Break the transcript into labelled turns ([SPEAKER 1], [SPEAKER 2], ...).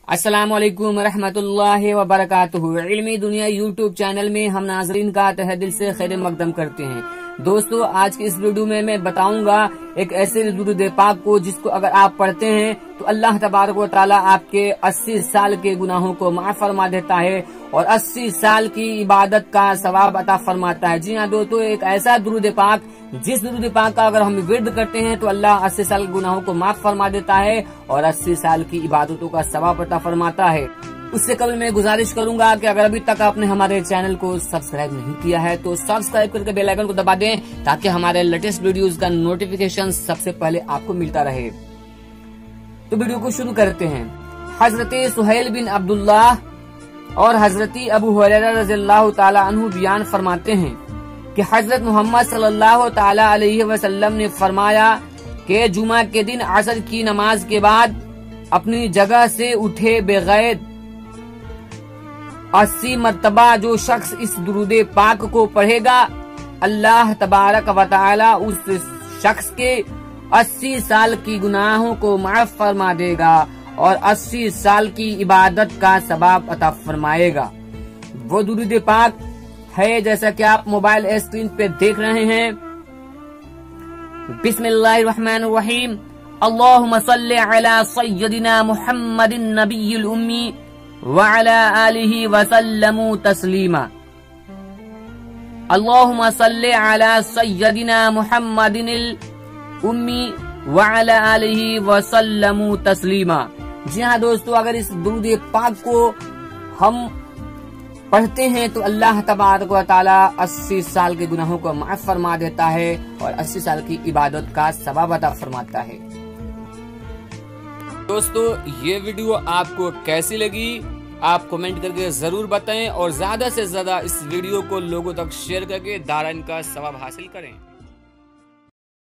[SPEAKER 1] अस्सलामु अलैकुम रहमतुल्लाहि व बरकातुहू। इल्मी दुनिया यूट्यूब चैनल में हम नाजरीन का तहे दिल से खैर मकदम करते हैं। दोस्तों, आज की इस वीडियो में मैं बताऊंगा एक ऐसे दुरूद पाक को जिसको अगर आप पढ़ते हैं तो अल्लाह तबारक व तआला आपके 80 साल के गुनाहों को माफ फरमा देता है और 80 साल की इबादत का सवाब अता फरमाता है। जी हाँ दोस्तों, एक ऐसा दुरूद पाक जिस दुरूद पाक का अगर हम विर्द करते हैं तो अल्लाह 80 साल के गुनाहों को माफ फरमा देता है और 80 साल की इबादतों का सवाब अता फरमाता है। उससे कबल मैं गुजारिश करूंगा कि अगर अभी तक आपने हमारे चैनल को सब्सक्राइब नहीं किया है तो सब्सक्राइब करके बेल आइकन को दबा दें ताकि हमारे लेटेस्ट वीडियोस का नोटिफिकेशन सबसे पहले आपको मिलता रहे। तो वीडियो को शुरू करते हैं। हजरत सुहैल बिन अब्दुल्लाह और हजरत अबू हुरैरा रज़ियल्लाहु ताला अन्हु बयान फरमाते हैं कि हजरत मोहम्मद सल्लल्लाहु ताला अलैहि वसल्लम ने फरमाया कि जुमा के दिन असर की नमाज के बाद अपनी जगह से उठे बगैर 80 मरतबा जो शख्स इस दुरूद पाक को पढ़ेगा अल्लाह तबारक व तआला उस शख्स के 80 साल की गुनाहों को माफ फरमा देगा और 80 साल की इबादत का सवाब अता फरमाएगा। वो दुरूद पाक है जैसा कि आप मोबाइल स्क्रीन पे देख रहे हैं। बिस्मिल्लाहिर्रहमानिर्रहीम। अल्लाहुम्मा सल्लि अला सय्यदिना मुहम्मदिन नबिय्यिल उम्मी व अला आलिहि व सल्लमु तस्लीमा। अल्लाहुम्मा सल्लि अला सय्यदिना मुहम्मदिनिल उम्मी व अला आलिहि व सल्लमु तस्लीमा। जी हाँ दोस्तों, अगर इस दुरूद पाक को हम पढ़ते हैं तो अल्लाह तबारक व तआला 80 साल के गुनाहों को माफ फरमा देता है और 80 साल की इबादत का सवाब अता फरमाता है। दोस्तों, ये वीडियो आपको कैसी लगी आप कमेंट करके जरूर बताएं और ज्यादा से ज्यादा इस वीडियो को लोगों तक शेयर करके दाराइन का सवाब हासिल करें।